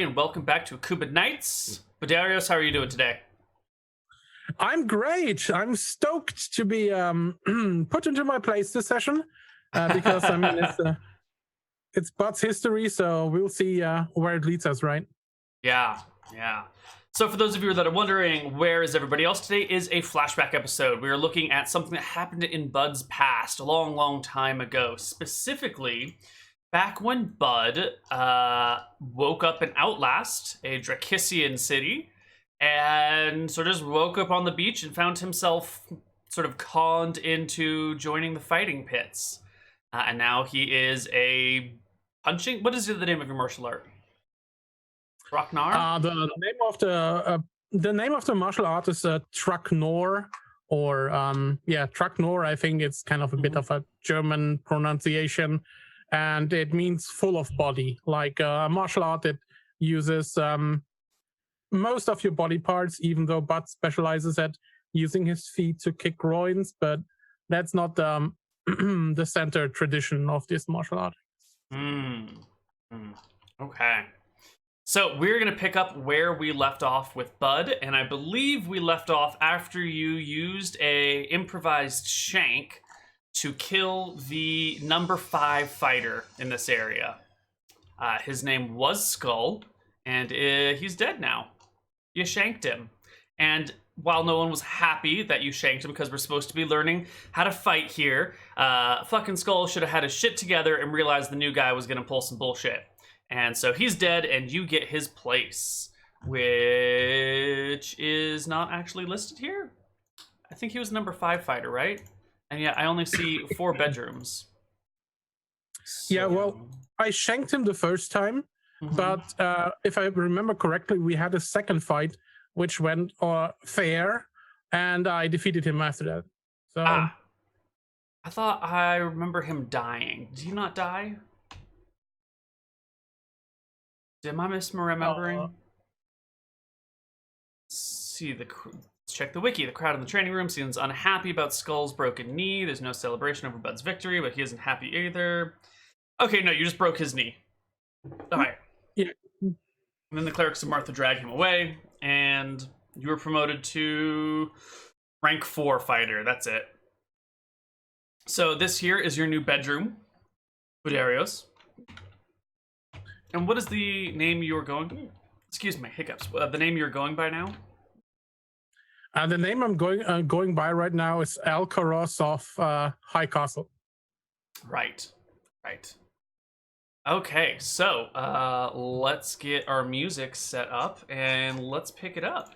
everybody, and welcome back to Akuban Nights. Badarios, how are you doing today? I'm great. I'm stoked to be put into my place this session because I mean it's Bud's history, so we'll see where it leads us, right? Yeah. So for those of you that are wondering, where is everybody else? Today is a flashback episode. We are looking at something that happened in Bud's past a long time ago. Specifically, back when Bud woke up in Outlast, a Drakissian city, and sort of just woke up on the beach and found himself sort of conned into joining the fighting pits. And now he is a punching... What is the name of your martial art? Ragnar? The name of the martial art is Trucknor, or Trucknor. I think it's kind of a bit of a German pronunciation, and it means full of body, like a martial art that uses most of your body parts, even though Bud specializes at using his feet to kick groins, but that's not the center tradition of this martial art. Okay. So we're going to pick up where we left off with Bud, and I believe we left off after you used a improvised shank to kill the number 5 fighter in this area. His name was Skull, and he's dead now. You shanked him. And while no one was happy that you shanked him because we're supposed to be learning how to fight here, fucking Skull should have had his shit together and realized the new guy was going to pull some bullshit. And so he's dead, and you get his place, which is not actually listed here. I think he was number 5 fighter, right? And yeah, I only see 4 bedrooms. So... Yeah, well, I shanked him the first time, but if I remember correctly, we had a second fight, which went fair, and I defeated him after that. So I thought I remember him dying. Did he not die? Am I misremembering? See let's check the wiki. The crowd in the training room seems unhappy about Skull's broken knee. There's no celebration over Bud's victory, but he isn't happy either. Okay, no, you just broke his knee. All right. Yeah. And then the clerics of Martha drag him away, and you were promoted to rank 4 fighter. That's it. So this here is your new bedroom, Budarios. And what is the name you are going... Excuse me, hiccups. The name you're going by now? The name I'm going by right now is Alcaros of High Castle. Right. Okay, so let's get our music set up and let's pick it up.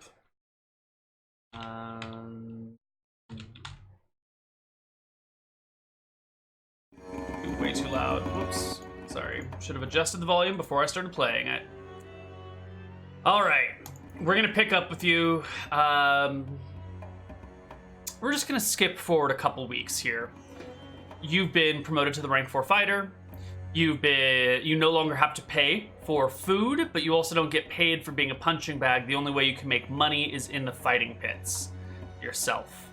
Way too loud. Whoops. Sorry. Should have adjusted the volume before I started playing it. Alright. We're going to pick up with you. We're just going to skip forward a couple weeks here. You've been promoted to the rank 4 fighter. You no longer have to pay for food, but you also don't get paid for being a punching bag. The only way you can make money is in the fighting pits yourself.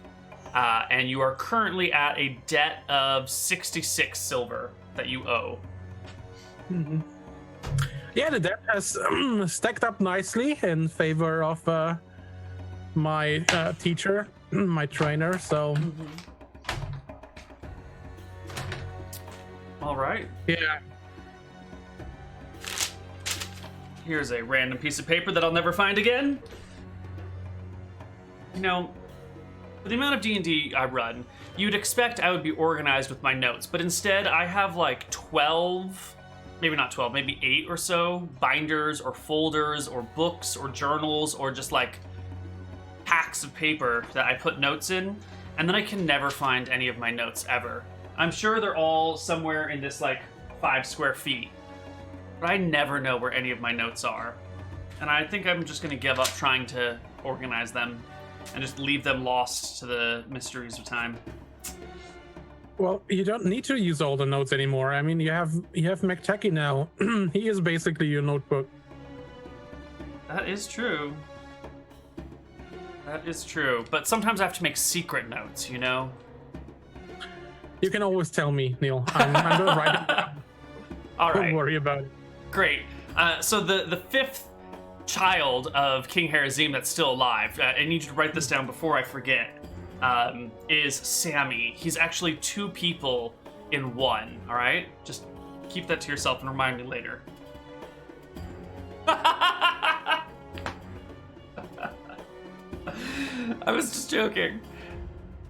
And you are currently at a debt of 66 silver that you owe. Yeah, the debt has stacked up nicely in favor of my teacher, my trainer, so... All right. Yeah. Here's a random piece of paper that I'll never find again. You know, for the amount of D&D I run, you'd expect I would be organized with my notes, but instead I have like 12, maybe not 12, maybe 8 or so binders or folders or books or journals or just like packs of paper that I put notes in, and then I can never find any of my notes ever. I'm sure they're all somewhere in this like 5 square feet, but I never know where any of my notes are. And I think I'm just gonna give up trying to organize them and just leave them lost to the mysteries of time. Well, you don't need to use all the notes anymore. I mean, you have McTacky now. He is basically your notebook. That is true. That is true. But sometimes I have to make secret notes, you know? You can always tell me, Neal. I'm going to write it down. All right. Don't worry about it. Great. So the fifth child of King Harazim that's still alive, I need you to write this down before I forget, is Sammy. He's actually 2 people in one, all right? Just keep that to yourself and remind me later. I was just joking.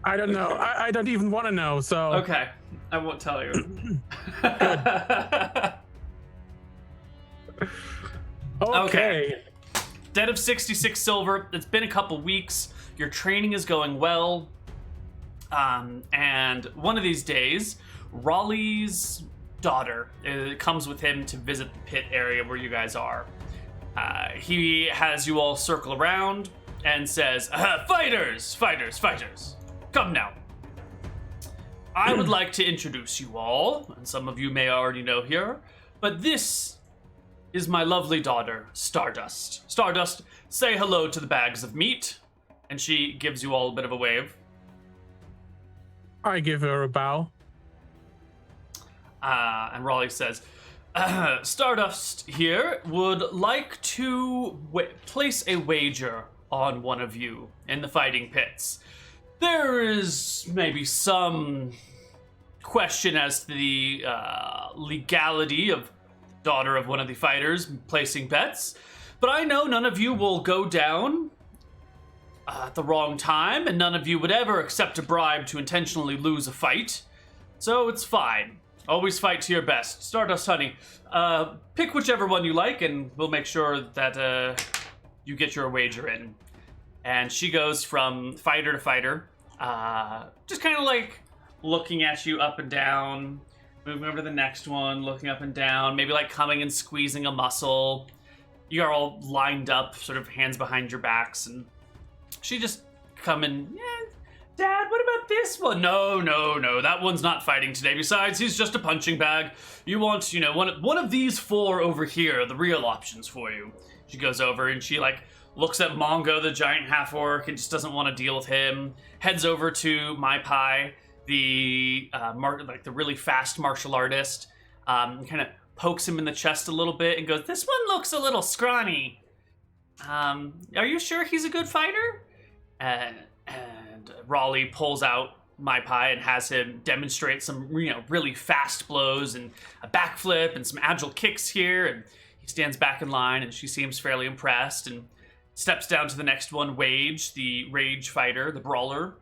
I don't know. I don't even want to know, so... Okay, I won't tell you. Okay. Dead of 66 silver. It's been a couple weeks. Your training is going well. And one of these days, Raleigh's daughter comes with him to visit the pit area where you guys are. He has you all circle around and says, fighters, fighters, fighters. Come now. I would like to introduce you all, and some of you may already know here, but this is my lovely daughter, Stardust. Stardust, say hello to the bags of meat. And she gives you all a bit of a wave. I give her a bow. And Raleigh says, Stardust here would like to place a wager on one of you in the fighting pits. There is maybe some question as to the legality of daughter of one of the fighters placing bets, but I know none of you will go down at the wrong time, and none of you would ever accept a bribe to intentionally lose a fight, so it's fine. Always fight to your best. Stardust, honey, pick whichever one you like, and we'll make sure that you get your wager in. And she goes from fighter to fighter, just kind of like looking at you up and down, moving over to the next one, looking up and down, maybe like coming and squeezing a muscle. You are all lined up, sort of hands behind your backs, and she just come and, yeah, Dad, what about this one? No, that one's not fighting today. Besides, he's just a punching bag. You want, one of these 4 over here, the real options for you. She goes over and she, looks at Mongo, the giant half-orc, and just doesn't want to deal with him. Heads over to Mai Pai, the the really fast martial artist, kind of pokes him in the chest a little bit and goes, this one looks a little scrawny. Are you sure he's a good fighter? And Raleigh pulls out Mai Pai and has him demonstrate some, really fast blows and a backflip and some agile kicks here. And he stands back in line, and she seems fairly impressed and steps down to the next one, Wage, the rage fighter, the brawler.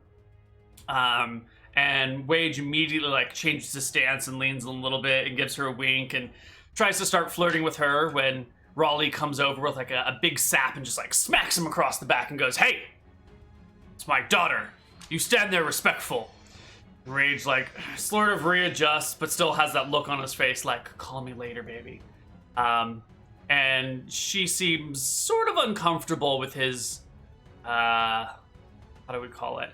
And Wage immediately changes his stance and leans a little bit and gives her a wink and tries to start flirting with her when Raleigh comes over with a big sap and just smacks him across the back and goes, hey, it's my daughter. You stand there respectful. Rage sort of readjusts, but still has that look on his face call me later, baby. And she seems sort of uncomfortable with his, how do we call it?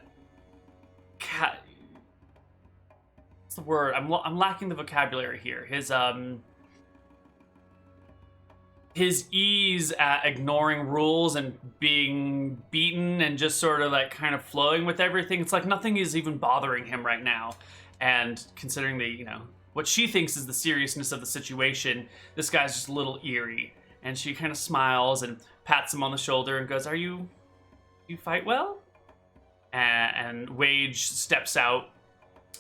What's the word? I'm lacking the vocabulary here. His ease at ignoring rules and being beaten and just sort of kind of flowing with everything. It's nothing is even bothering him right now. And considering the, what she thinks is the seriousness of the situation, this guy's just a little eerie. And she kind of smiles and pats him on the shoulder and goes, you fight well? And Wage steps out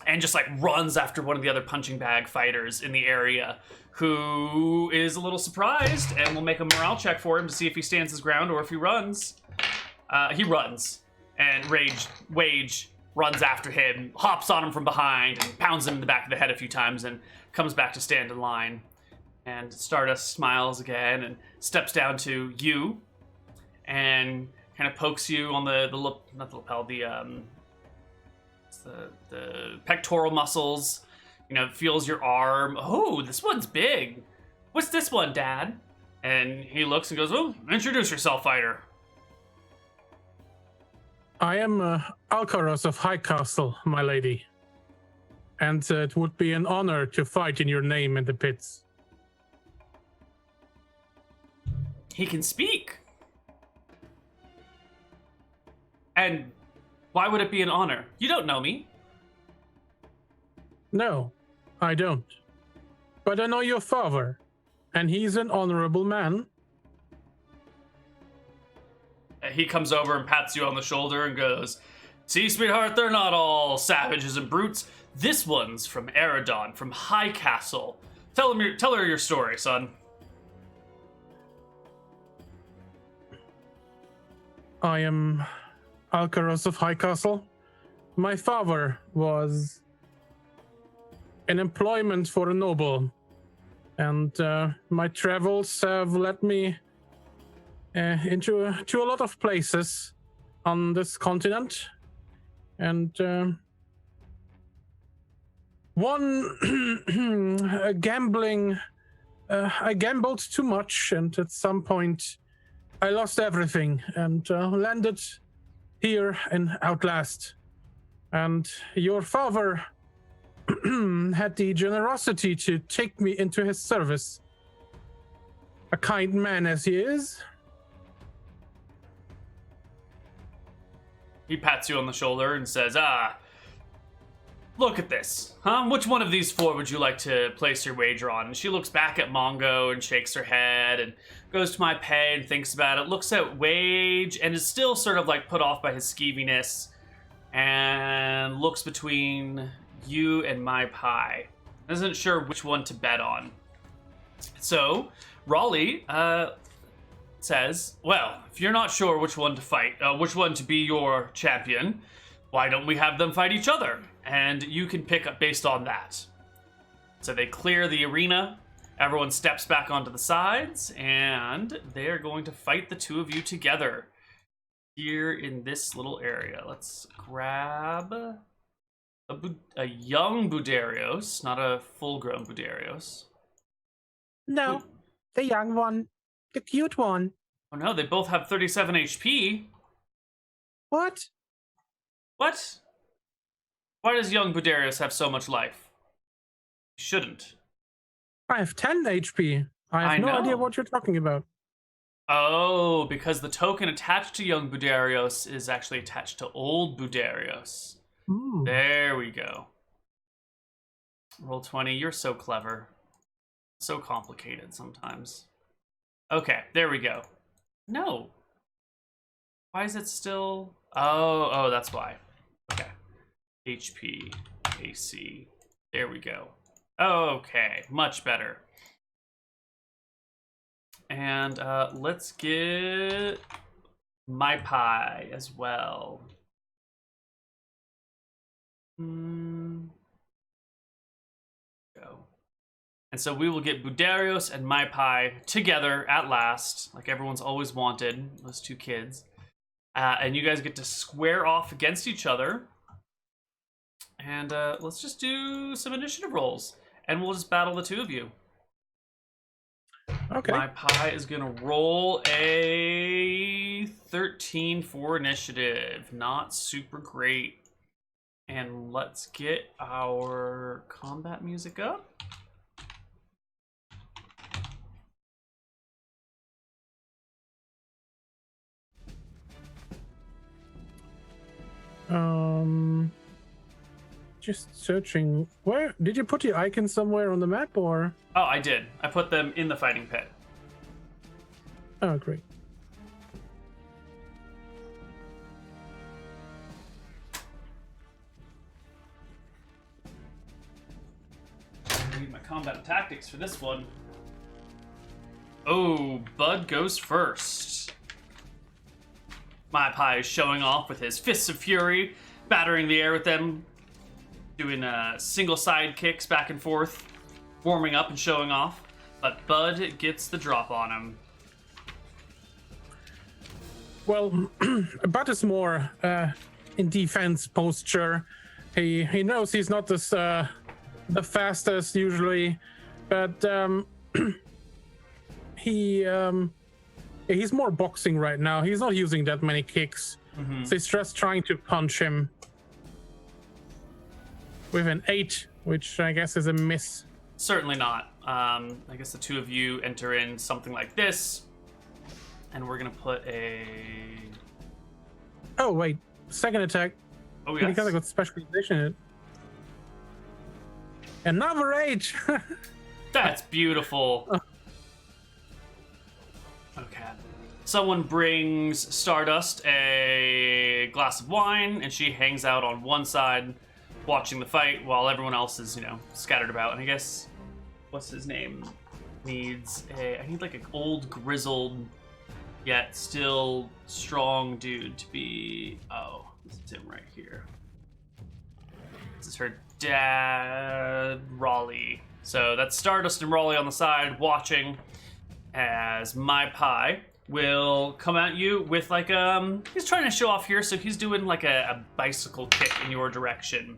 and just runs after one of the other punching bag fighters in the area, who is a little surprised, and will make a morale check for him to see if he stands his ground or if he runs. He runs, and Wage runs after him, hops on him from behind, and pounds him in the back of the head a fefew times, and comes back to stand in line. And Stardust smiles again and steps down to you, and kind of pokes you on the pectoral muscles. Feels your arm. Oh, this one's big. What's this one, Dad? And he looks and goes, oh, introduce yourself, fighter. I am Alcaraz of High Castle, my lady. And it would be an honor to fight in your name in the pits. He can speak. And why would it be an honor? You don't know me. No, I don't. But I know your father. And he's an honorable man. He comes over and pats you on the shoulder and goes, "See, sweetheart, they're not all savages and brutes. This one's from Eridon, from High Castle. Tell her your story, son." I am Alcaros of High Castle. My father was in employment for a noble, and my travels have led me into a lot of places on this continent, and gambling. I gambled too much, and at some point, I lost everything and landed here in Outlast. And your father had the generosity to take me into his service. A kind man as he is. He pats you on the shoulder and says, look at this, huh? Which one of these four would you like to place your wager on? And she looks back at Mongo and shakes her head and goes to my pay and thinks about it, looks at Wage and is still sort of like put off by his skeeviness and looks between you and my pie. Isn't sure which one to bet on. So Raleigh says, well, if you're not sure which one to fight, which one to be your champion, why don't we have them fight each other? And you can pick up based on that. So they clear the arena. Everyone steps back onto the sides, and they are going to fight the two of you together here in this little area. Let's grab a young Budarios, not a full-grown Budarios. No, the young one. The cute one. Oh no, they both have 37 HP. What? What? Why does young Budarios have so much life? He shouldn't. I have 10 HP. I have no idea what you're talking about. Oh, because the token attached to young Budarios is actually attached to old Budarios. Ooh. There we go. Roll 20, you're so clever. So complicated sometimes. Okay, there we go. No. Why is it still... Oh, that's why. Okay. HP, AC. There we go. Okay, much better. And let's get my pie as well. Go. And so we will get Budarios and my pie together at last, like everyone's always wanted, those two kids. And you guys get to square off against each other. And let's just do some initiative rolls. And we'll just battle the two of you. Okay. My pie is going to roll a 13 for initiative. Not super great. And let's get our combat music up. Just searching. Where did you put your icons somewhere on the map, or? Oh, I did. I put them in the fighting pit. Oh, great. I need my combat tactics for this one. Oh, Bud goes first. My pie is showing off with his fists of fury, battering the air with them, doing single side kicks back and forth, warming up and showing off. But Bud gets the drop on him. Well, Bud is more in defense posture. He knows he's not this the fastest usually, but he's more boxing right now. He's not using that many kicks, so he's just trying to punch him with an 8, which I guess is a miss. Certainly not. I guess the two of you enter in something like this, and we're gonna put a... Oh wait, second attack. Oh yes. Because I got specialization in it. Another 8. That's beautiful. someone brings Stardust a glass of wine, and she hangs out on one side watching the fight while everyone else is, scattered about. And I guess, what's his name? I need like an old grizzled yet still strong dude to be, this is him right here. This is her dad, Raleigh. So that's Stardust and Raleigh on the side watching as My Pie will come at you with like, he's trying to show off here, so he's doing like a bicycle kick in your direction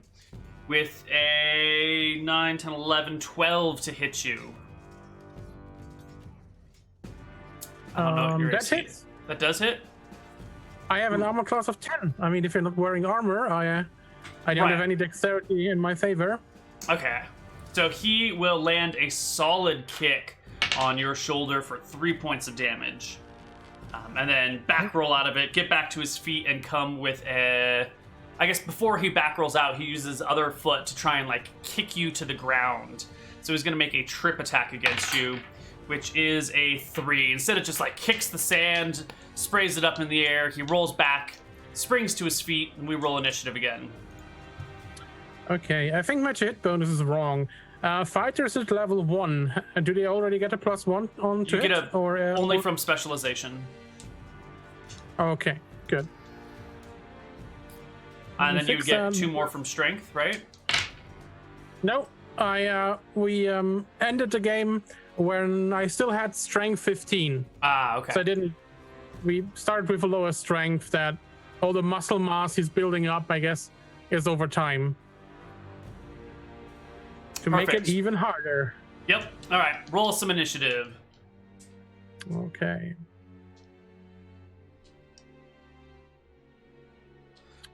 with a 9, 10, 11, 12 to hit you. I don't know what your that AC hits. is. That does hit? I have an armor class of 10. I mean, if you're not wearing armor, I don't have any dexterity in my favor. Okay. So he will land a solid kick on your shoulder for 3 points of damage. And then back roll out of it, get back to his feet, and come with a... I guess before he back rolls out, he uses his other foot to try and, like, kick you to the ground. So he's going to make a trip attack against you, which is a 3. Instead, it just, like, kicks the sand, sprays it up in the air. He rolls back, springs to his feet, and we roll initiative again. Okay, I think my hit bonus is wrong. Fighters at level 1, do they already get a +1 on to You get it? Or, only from specialization. Okay, good. And then you Fix, get 2 more from strength, right? No, we ended the game when I still had strength 15. Ah, okay. So we started with a lower strength that all the muscle mass he's building up, I guess, is over time. To make it even harder. Yep. All right. Roll some initiative. Okay.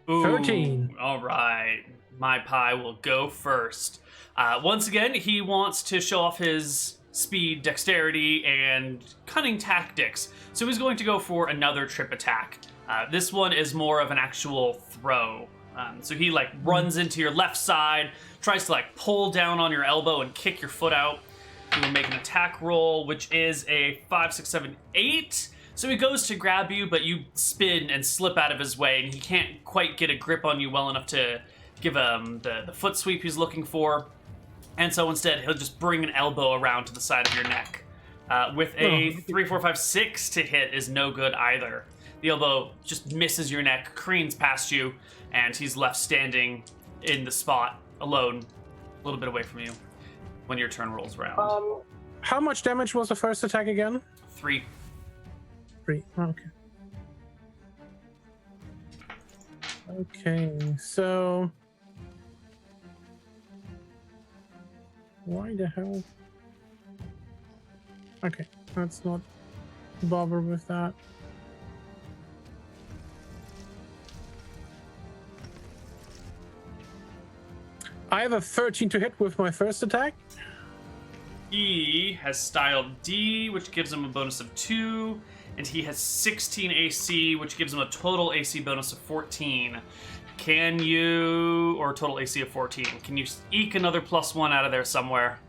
Ooh, 13. All right. My Pie will go first. Once again, he wants to show off his speed, dexterity, and cunning tactics. So he's going to go for another trip attack. This one is more of an actual throw. So he like runs into your left side, tries to like pull down on your elbow and kick your foot out. He will make an attack roll, which is a 5, 6, 7, 8. So he goes to grab you, but you spin and slip out of his way, and he can't quite get a grip on you well enough to give him the foot sweep he's looking for. And so instead, he'll just bring an elbow around to the side of your neck. With a 3, 4, 5, 6 to hit is no good either. The elbow just misses your neck, careens past you, and he's left standing in the spot alone, a little bit away from you when your turn rolls around. How much damage was the first attack again? 3. 3. Okay. Okay, so why the hell? Okay, let's not bother with that. I have a 13 to hit with my first attack. He has styled D, which gives him a bonus of 2, and he has 16 AC, which gives him a total AC bonus of 14. Can you, or total AC of 14, can you eke another +1 out of there somewhere?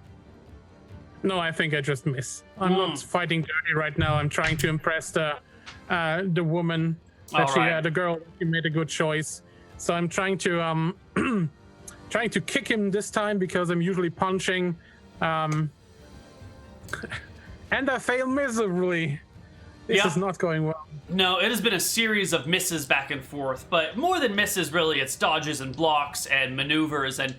No, I think I just miss. I'm not fighting dirty right now. I'm trying to impress the woman that the girl. She made a good choice. So I'm trying to trying to kick him this time because I'm usually punching. And I fail miserably. This is not going well. No, it has been a series of misses back and forth, but more than misses, really, it's dodges and blocks and maneuvers, and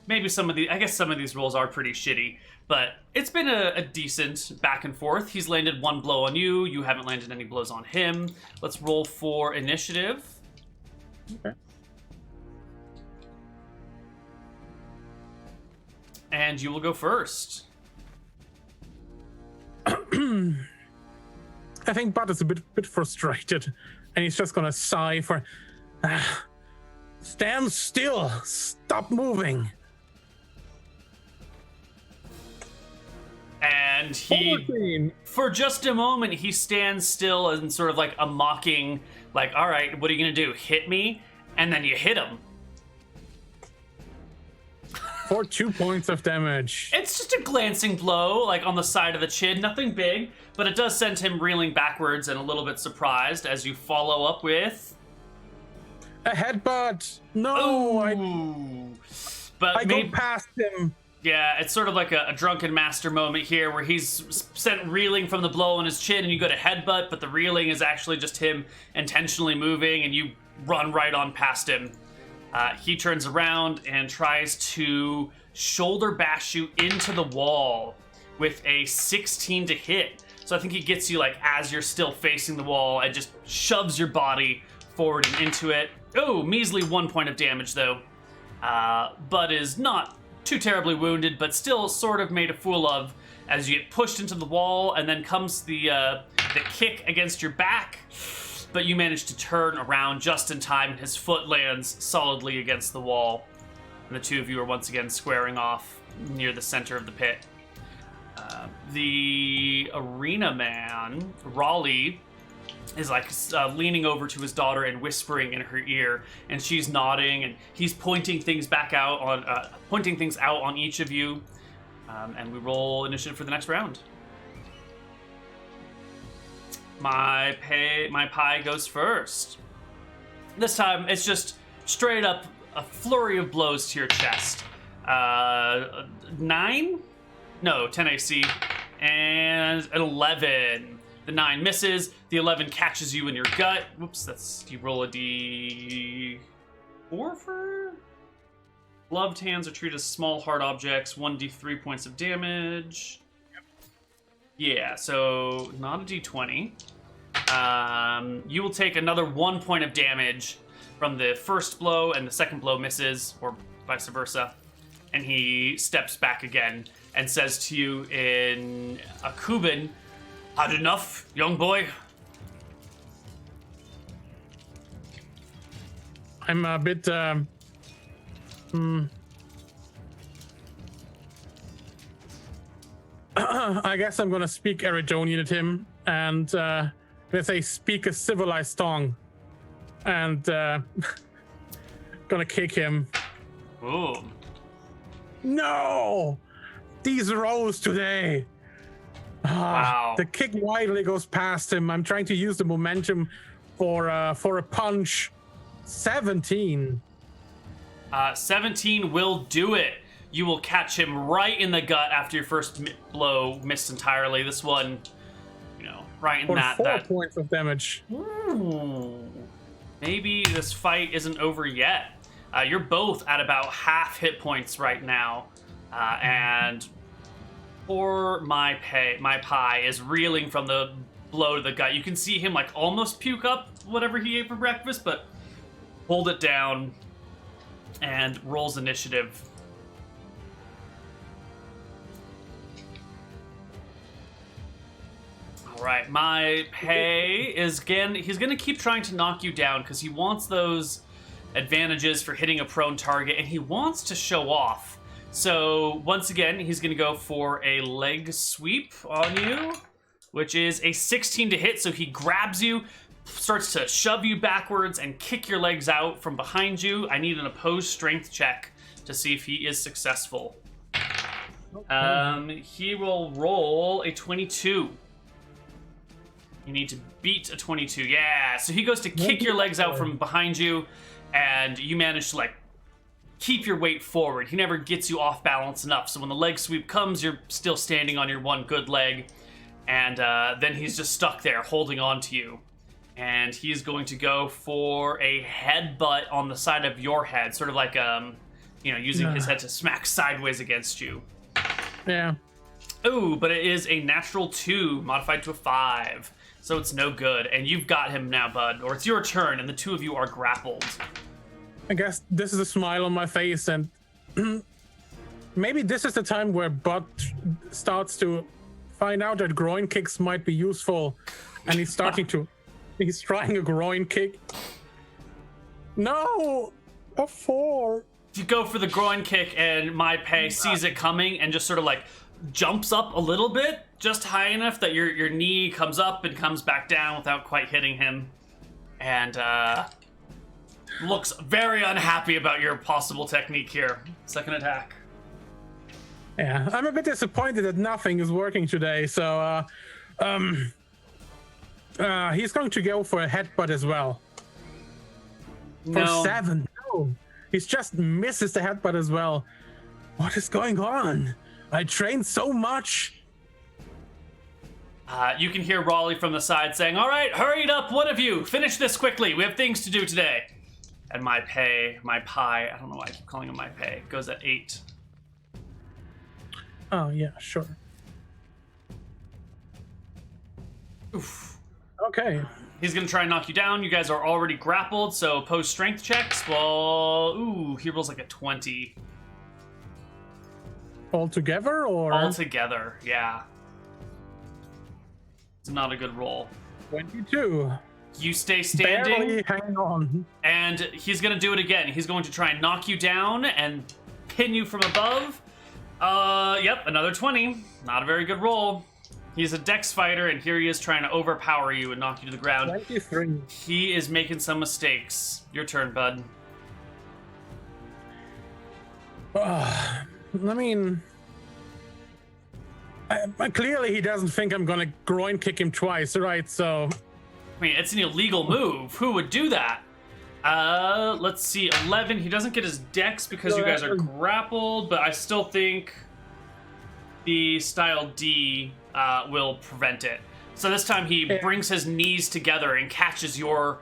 maybe some of these rolls are pretty shitty, but it's been a decent back and forth. He's landed 1 blow on you. You haven't landed any blows on him. Let's roll for initiative. Okay. And you will go first. I think Bud is a bit frustrated, and he's just gonna sigh for. Stand still! Stop moving! And he, for just a moment, he stands still and sort of like a mocking, like, all right, what are you gonna do? Hit me? And then you hit him. For 2 points of damage. It's just a glancing blow, like on the side of the chin, nothing big, but it does send him reeling backwards and a little bit surprised as you follow up with A headbutt. No, But I go past him. Yeah, it's sort of like a drunken master moment here where he's sent reeling from the blow on his chin and you go to headbutt, but the reeling is actually just him intentionally moving and you run right on past him. He turns around and tries to shoulder bash you into the wall with a 16 to hit. So I think he gets you like as you're still facing the wall and just shoves your body forward and into it. Oh, measly 1 point of damage though. Bud is not too terribly wounded, but still sort of made a fool of as you get pushed into the wall, and then comes the kick against your back. But you manage to turn around just in time, and his foot lands solidly against the wall. And the two of you are once again squaring off near the center of the pit. The arena man, Raleigh, is like leaning over to his daughter and whispering in her ear, and she's nodding, and he's pointing things out on each of you. And we roll initiative for the next round. My pie goes first. This time, it's just straight up a flurry of blows to your chest. 9? No, 10 AC. And an 11. The 9 misses. The 11 catches you in your gut. Whoops, you roll a D4 for? Gloved hands are treated as small hard objects. 1d3 points of damage. Yeah, so not a d20. You will take another 1 point of damage from the first blow, and the second blow misses, or vice versa. And he steps back again and says to you in Akuban, "Had enough, young boy?" I'm a bit, I guess I'm gonna speak Eridonian at him, and gonna say, "Speak a civilized tongue," and gonna kick him. Ooh. No! These rose today! Wow. The kick widely goes past him. I'm trying to use the momentum for a punch. 17. 17 will do it. You will catch him right in the gut after your first blow missed entirely. This one, right in For that. 4 points of damage. Ooh. Maybe this fight isn't over yet. You're both at about half hit points right now, and poor my pie is reeling from the blow to the gut. You can see him like almost puke up whatever he ate for breakfast, but hold it down and rolls initiative. All right, my pay is he's gonna keep trying to knock you down because he wants those advantages for hitting a prone target, and he wants to show off. So once again, he's gonna go for a leg sweep on you, which is a 16 to hit. So he grabs you, starts to shove you backwards and kick your legs out from behind you. I need an opposed strength check to see if he is successful. He will roll a 22. You need to beat a 22. Yeah, so he goes to kick your legs out from behind you, and you manage to keep your weight forward. He never gets you off balance enough, so when the leg sweep comes, you're still standing on your one good leg, and then he's just stuck there holding on to you. And he's going to go for a headbutt on the side of your head, sort of like using his head to smack sideways against you. Yeah. Ooh, but it is a natural 2 modified to a 5. So it's no good, and you've got him now, bud. Or it's your turn, and the two of you are grappled. I guess this is a smile on my face, and maybe this is the time where Bud starts to find out that groin kicks might be useful, and he's trying a groin kick. No! A 4. You go for the groin kick, and my pay sees it coming and just sort of jumps up a little bit, just high enough that your knee comes up and comes back down without quite hitting him, and looks very unhappy about your possible technique here. Second attack. Yeah, I'm a bit disappointed that nothing is working today. So, he's going to go for a headbutt as well. For No. 7. No, he's just misses the headbutt as well. What is going on? I trained so much. You can hear Raleigh from the side saying, "All right, hurry it up, one of you. Finish this quickly. We have things to do today." And my pie, I don't know why I keep calling him my pay, goes at 8. Oh, yeah, sure. Oof. Okay. He's going to try and knock you down. You guys are already grappled, so post strength checks. Well, ooh, he rolls like a 20. All together or? All together, yeah. It's not a good roll. 22. You stay standing. Barely hanging on. And he's going to do it again. He's going to try and knock you down and pin you from above. Yep, another 20. Not a very good roll. He's a dex fighter, and here he is trying to overpower you and knock you to the ground. 23. He is making some mistakes. Your turn, bud. I mean, clearly he doesn't think I'm gonna groin kick him twice, right? So, I mean, it's an illegal move. Who would do that? Let's see. 11. He doesn't get his dex because you guys are grappled, but I still think the style D will prevent it. So this time he brings his knees together and catches your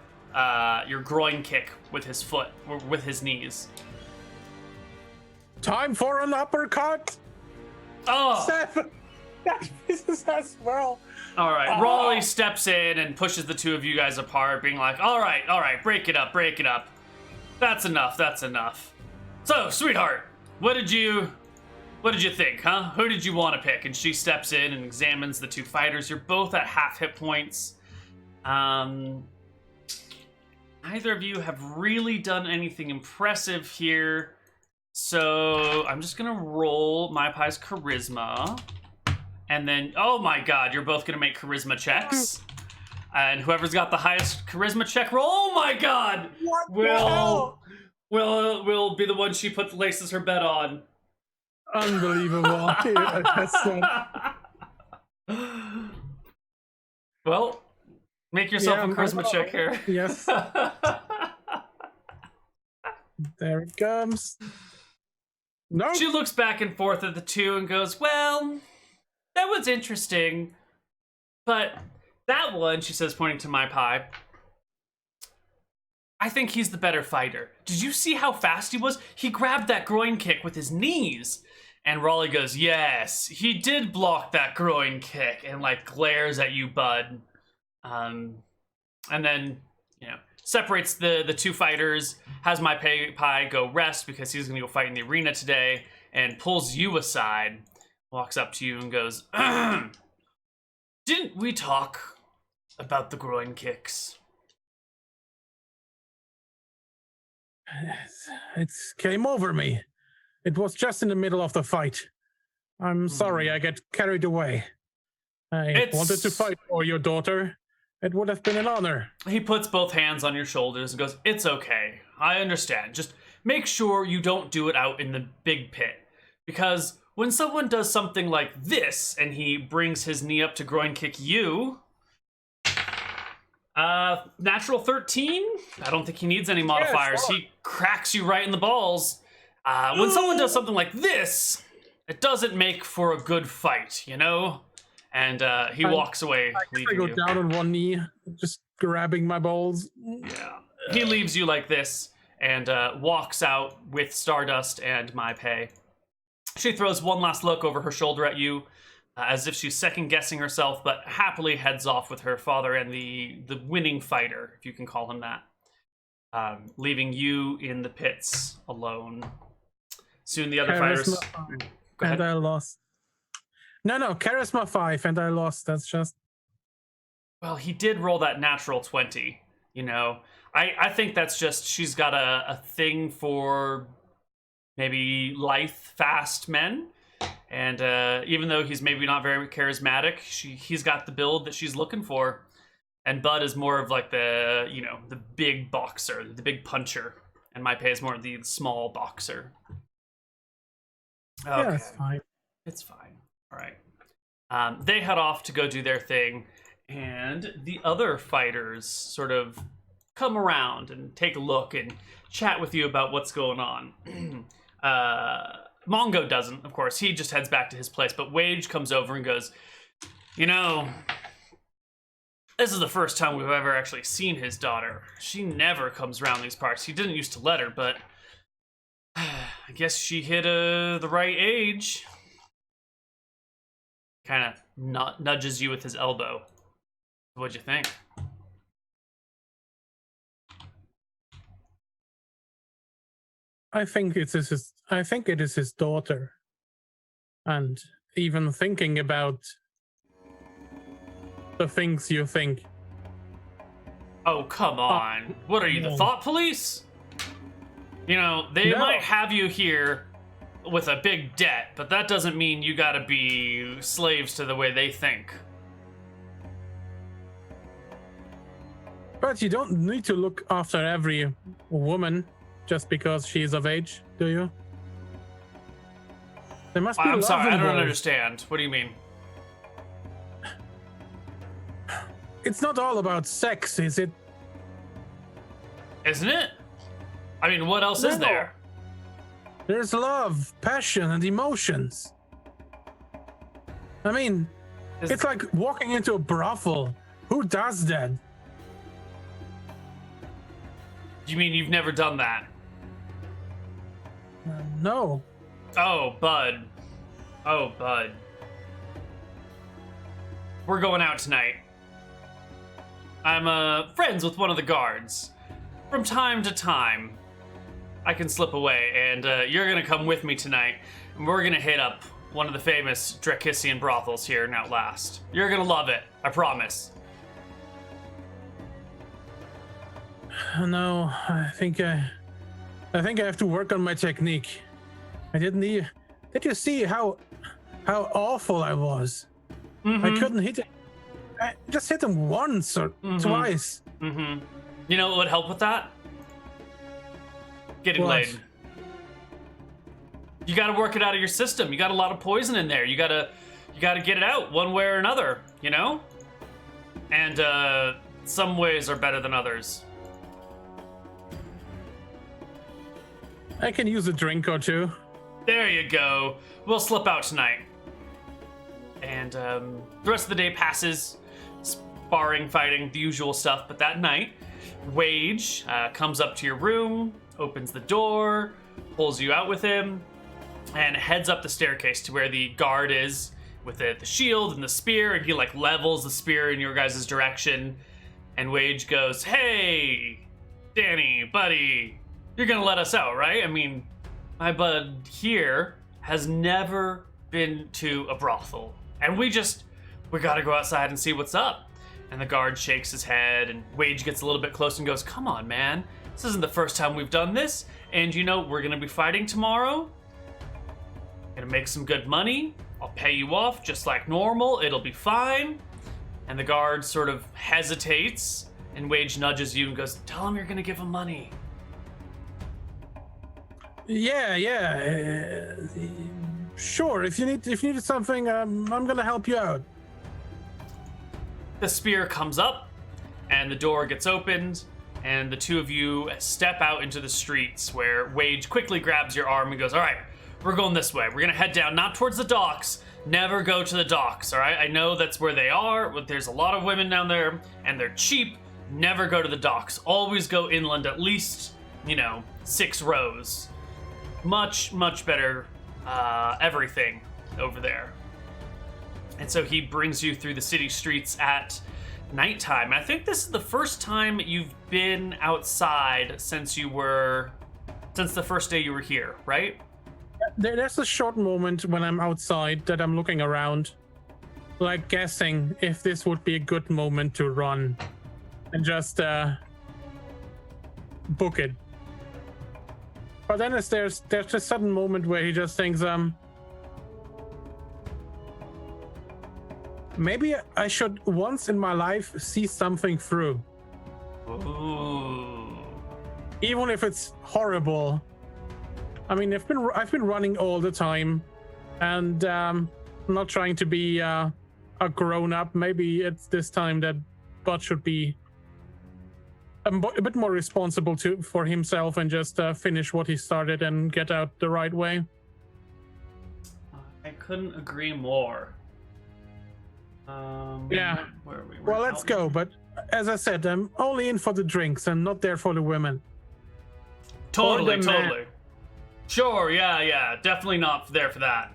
groin kick with his foot, or with his knees. time for an uppercut. Oh! 7. That misses as well. All right, Raleigh steps in and pushes the two of you guys apart, being like, all right, break it up. That's enough. So, sweetheart, what did you think, huh? Who did you want to pick? And she steps in and examines the two fighters. You're both at half hit points. Neither of you have really done anything impressive here. So I'm just gonna roll my pie's charisma. And then, oh my god, you're both gonna make charisma checks. And whoever's got the highest charisma check roll, oh my god, will be the one she places her bet on. Unbelievable. Well, make yourself a charisma check here. Yes. There it comes. No. She looks back and forth at the two and goes, well, that was interesting. But that one, she says, pointing to my pie, I think he's the better fighter. Did you see how fast he was? He grabbed that groin kick with his knees. And Raleigh goes, yes, he did block that groin kick, and like glares at you, bud. And then, separates the two fighters, has my pie go rest because he's going to go fight in the arena today, and pulls you aside, walks up to you and goes, didn't we talk about the groin kicks? It came over me. It was just in the middle of the fight. I'm sorry, I get carried away. I wanted to fight for your daughter. It would have been an honor. He puts both hands on your shoulders and goes, it's okay. I understand. Just make sure you don't do it out in the big pit. Because when someone does something like this and he brings his knee up to groin kick you, natural 13? I don't think he needs any modifiers. Yeah, sure. He cracks you right in the balls. When someone does something like this, it doesn't make for a good fight, And he walks away, leaving I go you. down on one knee, just grabbing my balls. Yeah. He leaves you like this and walks out with Stardust and my pay. She throws one last look over her shoulder at you, as if she's second-guessing herself, but happily heads off with her father and the winning fighter, if you can call him that, leaving you in the pits alone. Soon the other fighters... Go ahead. And I lost. No, charisma 5, and I lost. That's just... Well, he did roll that natural 20, I think that's just she's got a thing for maybe lithe, fast men. And even though he's maybe not very charismatic, he's got the build that she's looking for. And Bud is more of like the big boxer, the big puncher. And my pay is more of the small boxer. Okay. Yeah, that's fine. It's fine. All right. They head off to go do their thing, and the other fighters sort of come around and take a look and chat with you about what's going on. Mongo doesn't, of course. He just heads back to his place, but Wage comes over and goes, you know, this is the first time we've ever actually seen his daughter. She never comes around these parts. He didn't used to let her, but I guess she hit the right age. Kind of nudges you with his elbow. What'd you think? I think it is his daughter. And even thinking about the things you think. Oh, come on. What are you, the thought police? You know, they might have you here with a big debt, but that doesn't mean you gotta be slaves to the way they think. But you don't need to look after every woman just because she is of age, do you? There must be I'm sorry, I don't involved. understand. What do you mean? It's not all about sex, is it? Isn't it? I mean, what else is No. there? There's love, passion, and emotions. I mean, it's like walking into a brothel. Who does that? You mean you've never done that? No. Oh, bud. Oh, bud. We're going out tonight. I'm friends with one of the guards. From time to time, I can slip away, and you're gonna come with me tonight, and we're gonna hit up one of the famous Drakissian brothels here in Outlast. You're gonna love it, I promise. No, I think I have to work on my technique. I didn't even. Did you see how awful I was? Mm-hmm. I couldn't hit it. I just hit him once or twice. Mm-hmm. You know what would help with that? Getting What? laid. You gotta work it out of your system. You got a lot of poison in there. You gotta get it out one way or another, you know? And some ways are better than others. I can use a drink or two. There you go. We'll slip out tonight. And the rest of the day passes, sparring, fighting, the usual stuff. But that night, Wage comes up to your room, opens the door, pulls you out with him, and heads up the staircase to where the guard is with the shield and the spear. And he like levels the spear in your guys' direction. And Wage goes, "Hey, Danny, buddy, you're gonna let us out, right? I mean, my bud here has never been to a brothel. And we gotta go outside and see what's up." And the guard shakes his head, and Wage gets a little bit close and goes, "Come on, man. This isn't the first time we've done this. And you know, we're gonna be fighting tomorrow. Gonna make some good money. I'll pay you off just like normal. It'll be fine." And the guard sort of hesitates, and Wage nudges you and goes, "Tell him you're gonna give him money." Yeah. Sure. If you needed something, I'm gonna help you out. The spear comes up, and the door gets opened, and the two of you step out into the streets, where Wage quickly grabs your arm and goes, "All right, we're going this way. We're gonna head down, not towards the docks. Never go to the docks, all right? I know that's where they are, but there's a lot of women down there, and they're cheap. Never go to the docks. Always go inland, at least, 6 rows. Much, much better everything over there." And so he brings you through the city streets at nighttime. I think this is the first time you've been outside since the first day you were here, right? There's a short moment when I'm outside that I'm looking around, like guessing if this would be a good moment to run and just book it. But then there's a sudden moment where he just thinks, maybe I should once in my life see something through. Ooh. Even if it's horrible. I mean, I've been running all the time, And not trying to be a grown-up. Maybe it's this time that Bud should be a bit more responsible for himself and just finish what he started and get out the right way. I couldn't agree more. Yeah. Where are we? Well, let's go. But as I said, I'm only in for the drinks. I'm not there for the women. Totally, Or the man. totally. Sure, yeah. Definitely not there for that.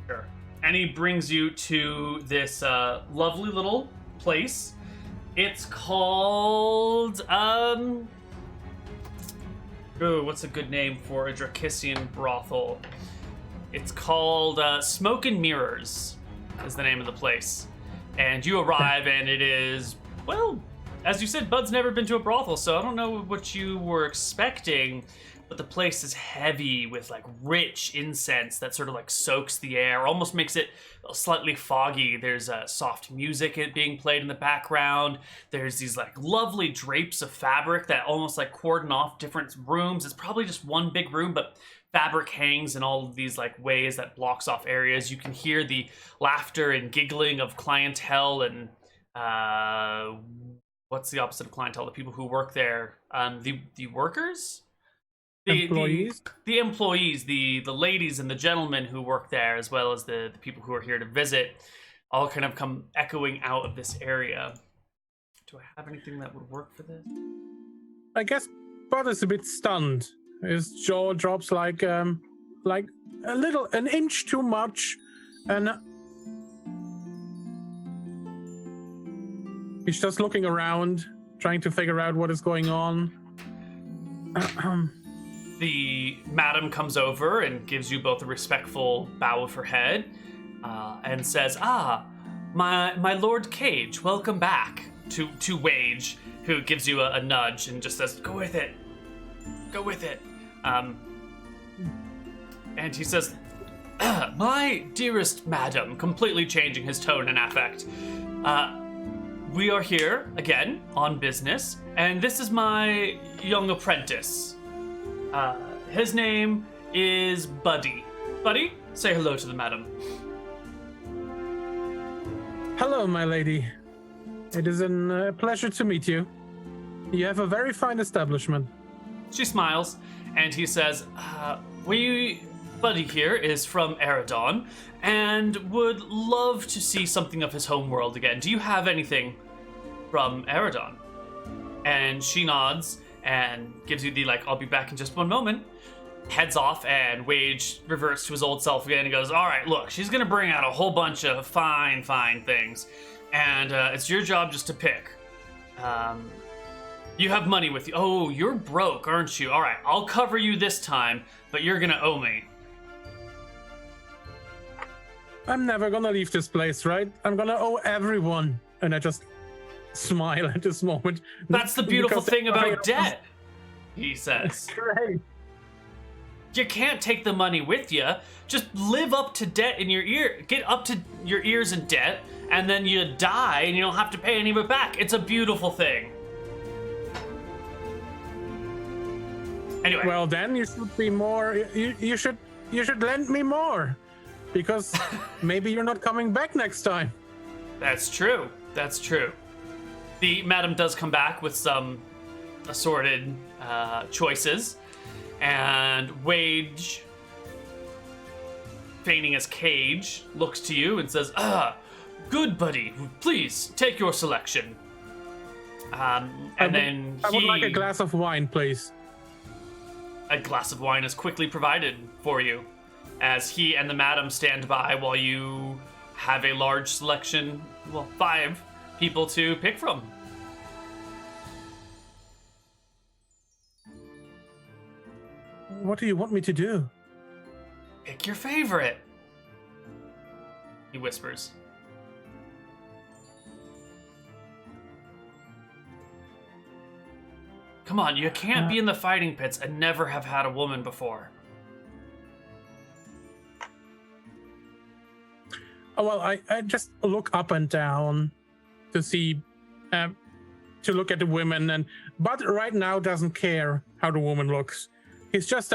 Sure. And he brings you to this lovely little place. It's called what's a good name for a Drakissian brothel? It's called Smoke and Mirrors is the name of the place. And you arrive and it is, well, as you said, Bud's never been to a brothel, so I don't know what you were expecting, but the place is heavy with like rich incense that sort of like soaks the air, almost makes it slightly foggy. There's soft music being played in the background. There's these like lovely drapes of fabric that almost like cordon off different rooms. It's probably just one big room, but fabric hangs in all of these like ways that blocks off areas. You can hear the laughter and giggling of clientele and what's the opposite of clientele? The people who work there. The workers? Employees? The employees, the ladies and the gentlemen who work there, as well as the people who are here to visit, all kind of come echoing out of this area. Do I have anything that would work for this? I guess Bud is a bit stunned. His jaw drops like an inch too much, and he's just looking around, trying to figure out what is going on. The madam comes over and gives you both a respectful bow of her head, and says, my Lord Cage, welcome back, to Wage, who gives you a nudge and just says, go with it. And he says, my dearest madam, completely changing his tone and affect, we are here, again, on business, and this is my young apprentice. His name is Buddy. Buddy, say hello to the madam. Hello, my lady. It is a pleasure to meet you. You have a very fine establishment. She smiles, and he says, Buddy here is from Eridon, and would love to see something of his homeworld again. Do you have anything from Eridon? And she nods and gives you the, I'll be back in just one moment, heads off, and Wage reverts to his old self again and goes, all right, look, she's going to bring out a whole bunch of fine things, and it's your job just to pick. You have money with you. Oh, you're broke, aren't you? All right, I'll cover you this time, but you're going to owe me. I'm never gonna leave this place, right? I'm gonna owe everyone. And I just smile at this moment. That's the beautiful thing about debt, he says. Great. You can't take the money with you. Just live up to debt in your ear. Get up to your ears in debt, and then you die, and you don't have to pay any of it back. It's a beautiful thing. Anyway. Well, then you should be more. You should lend me more, because maybe you're not coming back next time. That's true. That's true. The madam does come back with some assorted choices, and Wage, feigning as Cage, looks to you and says, good buddy, please take your selection. I would like a glass of wine, please. A glass of wine is quickly provided for you, as he and the madam stand by while you have a large selection, 5 people to pick from. What do you want me to do? Pick your favorite, he whispers. Come on, you can't be in the fighting pits and never have had a woman before. Well, I just look up and down to see, to look at the women, but right now doesn't care how the woman looks. He's just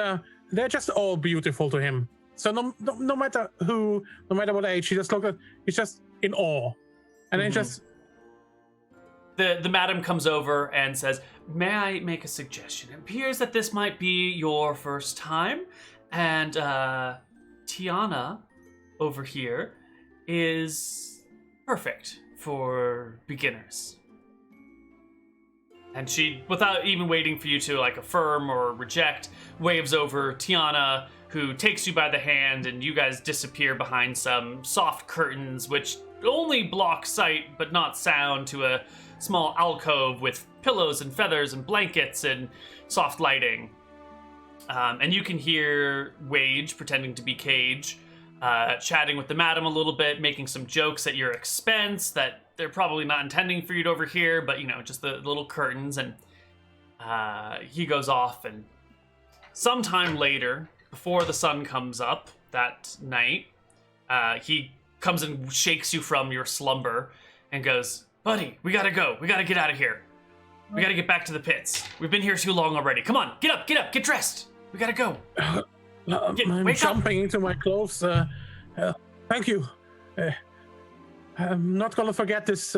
they're just all beautiful to him. So no matter who, no matter what age, he's just in awe. And then just the madam comes over and says, "May I make a suggestion? It appears that this might be your first time, and Tiana over here is perfect for beginners." And she, without even waiting for you to like affirm or reject, waves over Tiana, who takes you by the hand, and you guys disappear behind some soft curtains, which only block sight but not sound, to a small alcove with pillows and feathers and blankets and soft lighting. And you can hear Wage, pretending to be Cage, chatting with the madam a little bit, making some jokes at your expense that they're probably not intending for you to overhear, but, you know, just the little curtains. And he goes off, and sometime later, before the sun comes up that night, he comes and shakes you from your slumber and goes, "Buddy, we gotta go. We gotta get out of here. We gotta get back to the pits. We've been here too long already. Come on, get up, get dressed. We gotta go." I'm jumping into my clothes. Thank you. I'm not gonna forget this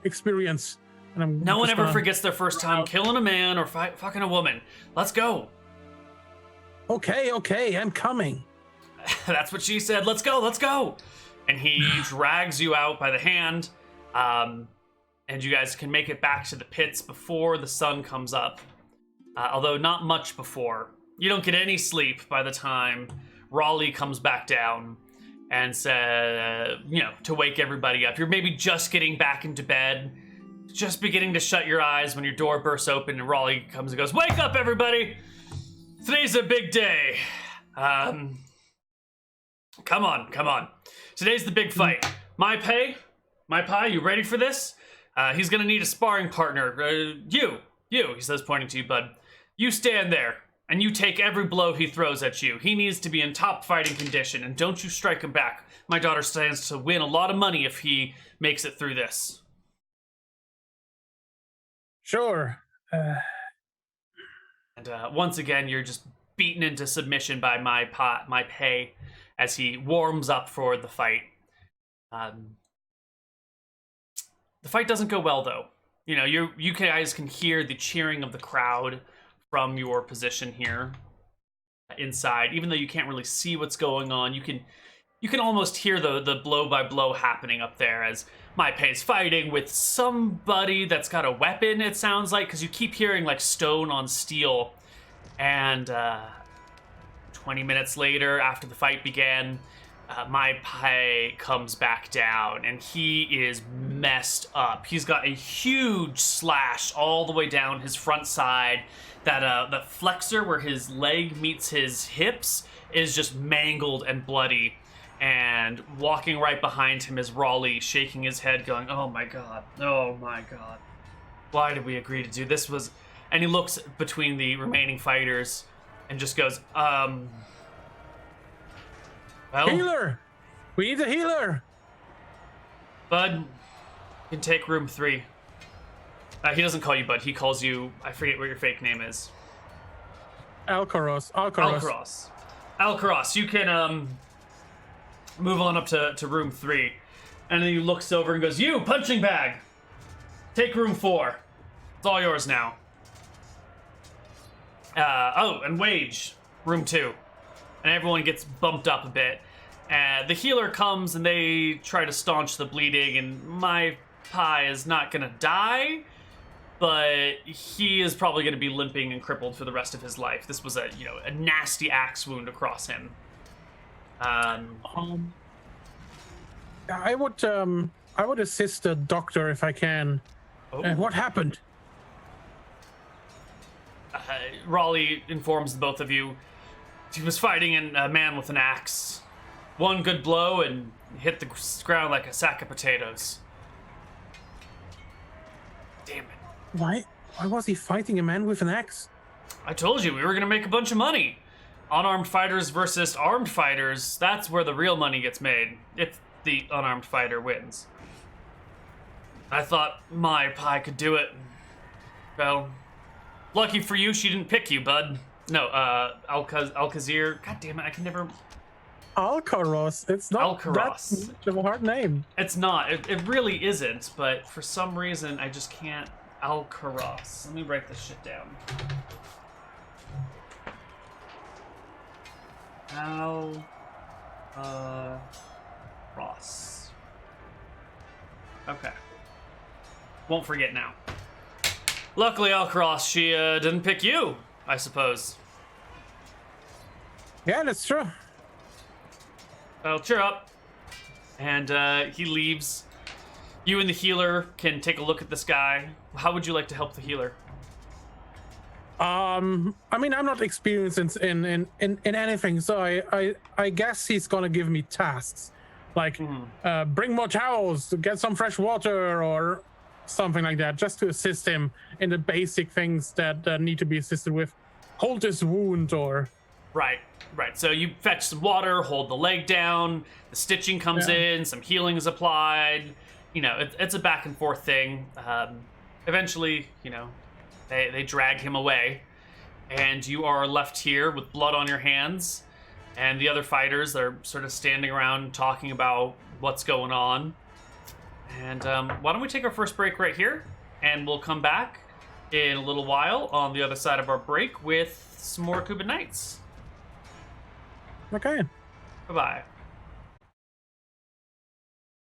experience. And no one ever forgets their first time killing a man or fucking a woman. Let's go. Okay, I'm coming. That's what she said. Let's go. And he drags you out by the hand, and you guys can make it back to the pits before the sun comes up. Although not much before. You don't get any sleep by the time Raleigh comes back down and says, to wake everybody up. You're maybe just getting back into bed, just beginning to shut your eyes when your door bursts open and Raleigh comes and goes, "Wake up, everybody! Today's a big day. Come on. Today's the big fight. My pie, you ready for this? He's gonna need a sparring partner. You, he says, pointing to you, bud. You stand there, and you take every blow he throws at you. He needs to be in top fighting condition, and don't you strike him back. My daughter stands to win a lot of money if he makes it through this." Sure. And once again, you're just beaten into submission by my pay as he warms up for the fight. The fight doesn't go well, though. You guys can hear the cheering of the crowd from your position here inside. Even though you can't really see what's going on, you can almost hear the blow by blow happening up there as my pay's fighting with somebody that's got a weapon, it sounds like, because you keep hearing like stone on steel. And 20 minutes later, after the fight began, my pay comes back down, and he is messed up. He's got a huge slash all the way down his front side. That the flexor where his leg meets his hips is just mangled and bloody. And walking right behind him is Raleigh, shaking his head, going, "Oh my god. Why did we agree to do this?" And he looks between the remaining fighters and just goes, well, Healer! We need a healer! Bud, you can take room 3. He doesn't call you Bud, he calls you, I forget what your fake name is. Alcaros. Alcaros, you can move on up to room 3. And then he looks over and goes, "You, punching bag! Take room 4. It's all yours now." And Wage, room 2. And everyone gets bumped up a bit. The healer comes and they try to staunch the bleeding, and my pie is not gonna die, but he is probably gonna be limping and crippled for the rest of his life. This was a nasty axe wound across him. I would assist the doctor if I can. What happened? Raleigh informs the both of you. He was fighting a man with an axe. One good blow and hit the ground like a sack of potatoes. Damn it. Why was he fighting a man with an axe? I told you we were gonna make a bunch of money. Unarmed fighters versus armed fighters, that's where the real money gets made, if the unarmed fighter wins. I thought my pie could do it. Well, lucky for you, she didn't pick you, bud. No, Alcazir. God damn it, I can never. Alcaros. It's not Alcaros. that much of a hard name. It's not. It really isn't. But for some reason, I just can't. Alcaros. Let me write this shit down. Ross. Okay. Won't forget now. Luckily, Alcaros, she didn't pick you, I suppose. Yeah, that's true. Well, cheer up. And he leaves. You and the healer can take a look at this guy. How would you like to help the healer? I mean, I'm not experienced in anything, so I guess he's gonna give me tasks, like bring more towels, get some fresh water, or something like that, just to assist him in the basic things that need to be assisted with. Hold this wound, or Right. So you fetch some water, hold the leg down, the stitching comes in, some healing is applied. You know, it's a back and forth thing. Eventually, you know, they drag him away, and you are left here with blood on your hands, and the other fighters are sort of standing around talking about what's going on. And why don't we take our first break right here, and we'll come back in a little while on the other side of our break with some more Akuban Knights. okay. Bye-bye.